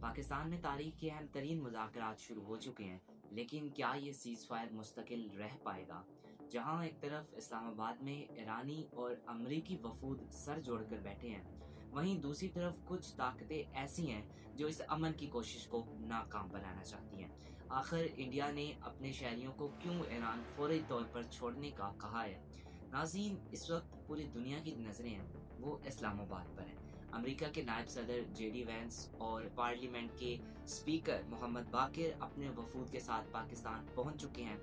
پاکستان میں تاریخ کے اہم ترین مذاکرات شروع ہو چکے ہیں، لیکن کیا یہ سیز فائر مستقل رہ پائے گا؟ جہاں ایک طرف اسلام آباد میں ایرانی اور امریکی وفود سر جوڑ کر بیٹھے ہیں، وہیں دوسری طرف کچھ طاقتیں ایسی ہیں جو اس امن کی کوشش کو ناکام بنانا چاہتی ہیں۔ آخر انڈیا نے اپنے شہریوں کو کیوں ایران فوری طور پر چھوڑنے کا کہا ہے؟ ناظرین، اس وقت پوری دنیا کی نظریں ہیں وہ اسلام آباد پر ہیں۔ امریکہ کے نائب صدر جے ڈی وینس اور پارلیمنٹ کے اسپیکر محمد باقر اپنے وفود کے ساتھ پاکستان پہنچ چکے ہیں،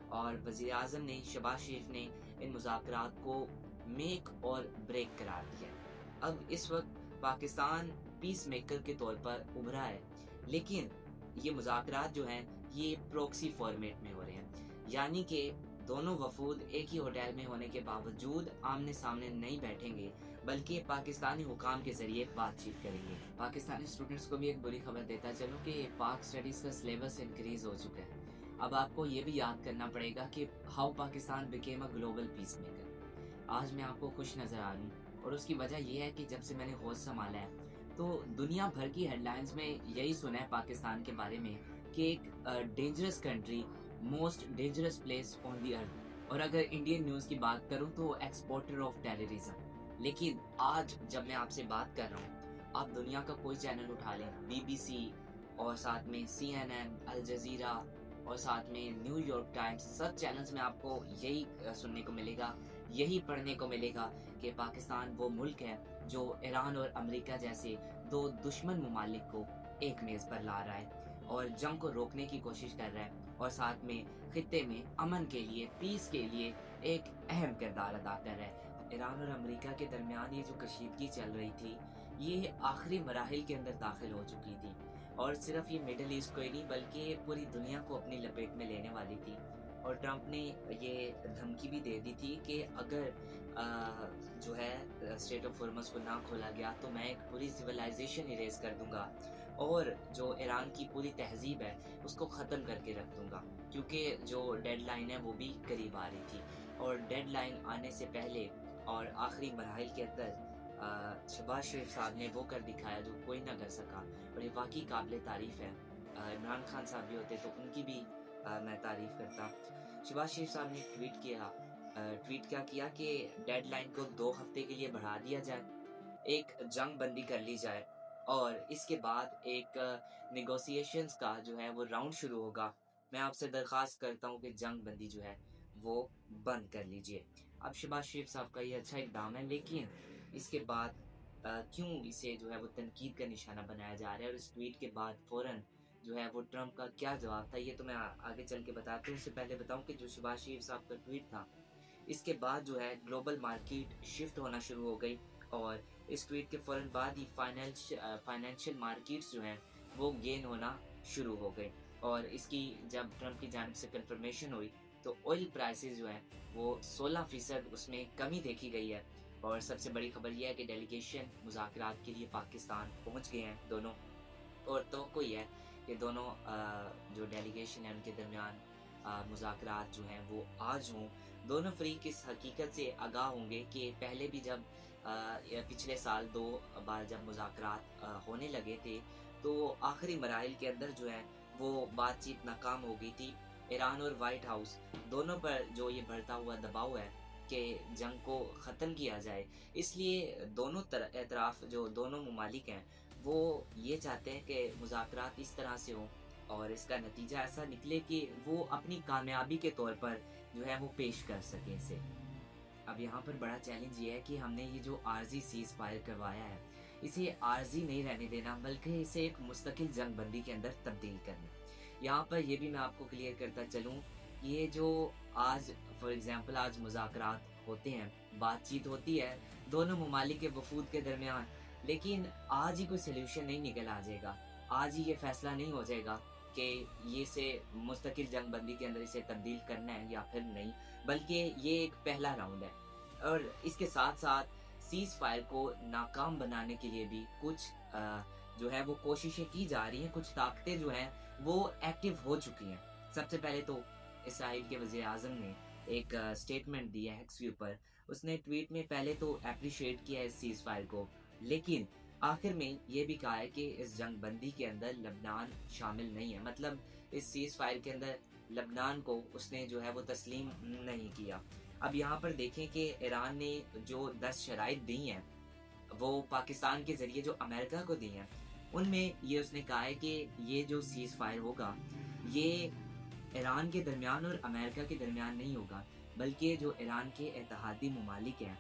اور وزیر اعظم نے شہباز شریف نے ان مذاکرات کو میک اور بریک قرار دیا ہے۔ اب اس وقت پاکستان پیس میکر کے طور پر ابھرا ہے، لیکن یہ مذاکرات جو ہیں یہ پروکسی فارمیٹ میں ہو رہے ہیں، یعنی کہ دونوں وفود ایک ہی ہوٹل میں ہونے کے باوجود آمنے سامنے نہیں بیٹھیں گے، بلکہ پاکستانی حکام کے ذریعے بات چیت کریں گے۔ پاکستانی اسٹوڈنٹس کو بھی ایک بری خبر دیتا چلوں کہ پاک اسٹڈیز کا سلیبس انکریز ہو چکا ہے۔ اب آپ کو یہ بھی یاد کرنا پڑے گا کہ how Pakistan became a global peace maker. آج میں آپ کو خوش نظر آ رہا ہوں، اور اس کی وجہ یہ ہے کہ جب سے میں نے ہوش سنبھالا ہے تو دنیا بھر کی ہیڈ لائنز میں یہی سنا ہے پاکستان کے بارے میں کہ ایک dangerous country, most dangerous place on the earth, اور اگر انڈین نیوز کی بات کروں تو ایکسپورٹر آف ٹیررزم۔ لیکن آج جب میں آپ سے بات کر رہا ہوں، آپ دنیا کا کوئی چینل اٹھا لیں، بی بی سی اور ساتھ میں سی این این، الجزیرہ اور ساتھ میں نیو یارک ٹائمز، سب چینلز میں آپ کو یہی سننے کو ملے گا، یہی پڑھنے کو ملے گا کہ پاکستان وہ ملک ہے جو ایران اور امریکہ جیسے دو دشمن ممالک کو ایک میز پر لا رہا ہے اور جنگ کو روکنے کی کوشش کر رہا ہے، اور ساتھ میں خطے میں امن کے لیے، پیس کے لیے ایک اہم کردار ادا کر رہا ہے۔ ایران اور امریکہ کے درمیان یہ جو کشیدگی چل رہی تھی، یہ آخری مراحل کے اندر داخل ہو چکی تھی، اور صرف یہ مڈل ایسٹ کو ہی نہیں بلکہ پوری دنیا کو اپنی لپیٹ میں لینے والی تھی۔ اور ٹرمپ نے یہ دھمکی بھی دے دی تھی کہ اگر جو ہے اسٹریٹ آف ہارمز کو نہ کھولا گیا تو میں ایک پوری سویلائزیشن اریز کر دوں گا، اور جو ایران کی پوری تہذیب ہے اس کو ختم کر کے رکھ دوں گا، کیونکہ جو ڈیڈ لائن ہے وہ بھی قریب آ رہی تھی۔ اور ڈیڈ لائن آنے سے پہلے اور آخری مراحل کے اندر شہباز شریف صاحب نے وہ کر دکھایا جو کوئی نہ کر سکا، اور یہ واقعی قابل تعریف ہے۔ عمران خان صاحب بھی ہوتے تو ان کی بھی میں تعریف کرتا۔ شہباز شریف صاحب نے ٹویٹ کیا کہ ڈیڈ لائن کو 2 ہفتے کے لیے بڑھا دیا جائے، ایک جنگ بندی کر لی جائے، اور اس کے بعد ایک نیگوسیشنز کا جو ہے وہ راؤنڈ شروع ہوگا۔ میں آپ سے درخواست کرتا ہوں کہ جنگ بندی جو ہے وہ بند کر لیجئے۔ اب شہباز شریف صاحب کا یہ اچھا اقدام ہے، لیکن اس کے بعد کیوں اسے جو ہے وہ تنقید کا نشانہ بنایا جا رہا ہے، اور اس ٹویٹ کے بعد فوراً جو ہے وہ ٹرمپ کا کیا جواب تھا، یہ تو میں آگے چل کے بتاتا ہوں۔ اس سے پہلے بتاؤں کہ جو شہباز شریف صاحب کا ٹویٹ تھا، اس کے بعد جو ہے گلوبل مارکیٹ شفٹ ہونا شروع ہو گئی، اور اس ٹویٹ کے فوراً بعد ہی فائنینشیل مارکیٹس جو ہیں وہ گین ہونا شروع ہو گئے، اور اس کی جب ٹرمپ کی جانب سے کنفرمیشن ہوئی تو آئل پرائسز جو ہیں وہ 16% اس میں کمی دیکھی گئی ہے۔ اور سب سے بڑی خبر یہ ہے کہ ڈیلیگیشن مذاکرات کے لیے پاکستان پہنچ گئے ہیں دونوں، اور توقع یہ ہے کہ دونوں جو ڈیلیگیشن ہے ان کے درمیان مذاکرات جو ہیں وہ آج ہوں۔ دونوں فریق اس حقیقت سے آگاہ ہوں گے کہ پہلے بھی جب پچھلے سال 2 بار جب مذاکرات ہونے لگے تھے تو آخری مراحل کے اندر جو ہے وہ بات چیت ناکام ہو گئی تھی۔ ایران اور وائٹ ہاؤس دونوں پر جو یہ بڑھتا ہوا دباؤ ہے کہ جنگ کو ختم کیا جائے، اس لیے دونوں اطراف جو دونوں ممالک ہیں وہ یہ چاہتے ہیں کہ مذاکرات اس طرح سے ہوں اور اس کا نتیجہ ایسا نکلے کہ وہ اپنی کامیابی کے طور پر جو ہے وہ پیش کر سکیں اسے۔ اب یہاں پر بڑا چیلنج یہ ہے کہ ہم نے یہ جو عارضی سیز فائر کروایا ہے، اسے عارضی نہیں رہنے دینا بلکہ اسے ایک مستقل جنگ بندی کے اندر تبدیل کرنا۔ یہاں پر یہ بھی میں آپ کو کلیئر کرتا چلوں، یہ جو آج فار ایگزامپل آج مذاکرات ہوتے ہیں، بات چیت ہوتی ہے دونوں ممالک کے وفود کے درمیان، لیکن آج ہی کوئی سلیوشن نہیں نکل آ جائے گا، آج ہی یہ فیصلہ نہیں ہو جائے گا کہ یہ سے مستقل جنگ بندی کے اندر اسے تبدیل کرنا ہے یا پھر نہیں، بلکہ یہ ایک پہلا راؤنڈ ہے، اور اس کے ساتھ ساتھ سیز فائر کو ناکام بنانے کے لیے بھی کچھ جو ہے وہ کوششیں کی جا رہی ہیں، کچھ طاقتیں جو ہیں وہ ایکٹیو ہو چکی ہیں۔ سب سے پہلے تو اسرائیل کے وزیر اعظم نے ایک سٹیٹمنٹ دیا ہے ایکس کے اوپر، اس نے ٹویٹ میں پہلے تو اپریشیٹ کیا ہے اس سیز فائر کو، لیکن آخر میں یہ بھی کہا ہے کہ اس جنگ بندی کے اندر لبنان شامل نہیں ہے، مطلب اس سیز فائر کے اندر لبنان کو اس نے جو ہے وہ تسلیم نہیں کیا۔ اب یہاں پر دیکھیں کہ ایران نے جو 10 شرائط دی ہیں وہ پاکستان کے ذریعے جو امریکہ کو دی ہیں، ان میں یہ اس نے کہا ہے کہ یہ جو سیز فائر ہوگا یہ ایران کے درمیان اور امریکہ کے درمیان نہیں ہوگا، بلکہ جو ایران کے اتحادی ممالک ہیں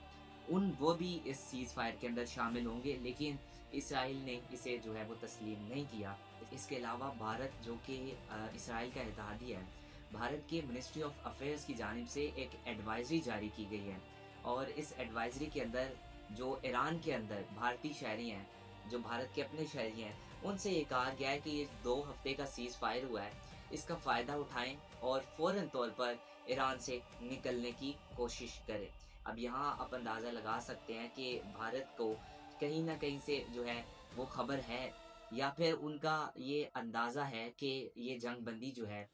وہ بھی اس سیز فائر کے اندر شامل ہوں گے، لیکن اسرائیل نے اسے جو ہے وہ تسلیم نہیں کیا۔ اس کے علاوہ بھارت جو کہ اسرائیل کا اتحادی ہے، بھارت کے منسٹری آف افیئرس کی جانب سے ایک ایڈوائزری جاری کی گئی ہے، اور اس ایڈوائزری کے اندر جو ایران کے اندر بھارتی شہری ہیں، جو بھارت کے اپنے شہری ہیں، ان سے یہ کہا گیا ہے کہ یہ 2 ہفتے کا سیز فائر ہوا ہے، اس کا فائدہ اٹھائیں اور فوراً طور پر ایران سے نکلنے کی کوشش کریں۔ اب یہاں آپ اندازہ لگا سکتے ہیں کہ بھارت کو کہیں نہ کہیں سے جو ہے وہ خبر ہے، یا پھر ان کا یہ اندازہ ہے کہ یہ جنگ بندی جو ہے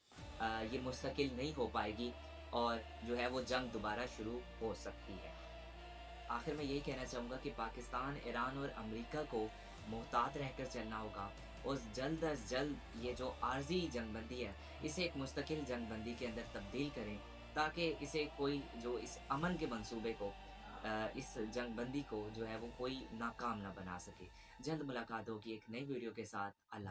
یہ مستقل نہیں ہو پائے گی، اور جو ہے وہ جنگ دوبارہ شروع ہو سکتی ہے۔ آخر میں یہی کہنا چاہوں گا کہ پاکستان، ایران اور امریکہ کو محتاط رہ کر چلنا ہوگا، اور جلد از جلد یہ جو عارضی جنگ بندی ہے اسے ایک مستقل جنگ بندی کے اندر تبدیل کریں، تاکہ اسے کوئی جو اس امن کے منصوبے کو اس جنگ بندی کو جو ہے وہ کوئی ناکام نہ بنا سکے۔ جلد ملاقات ہوگی ایک نئی ویڈیو کے ساتھ۔ اللہ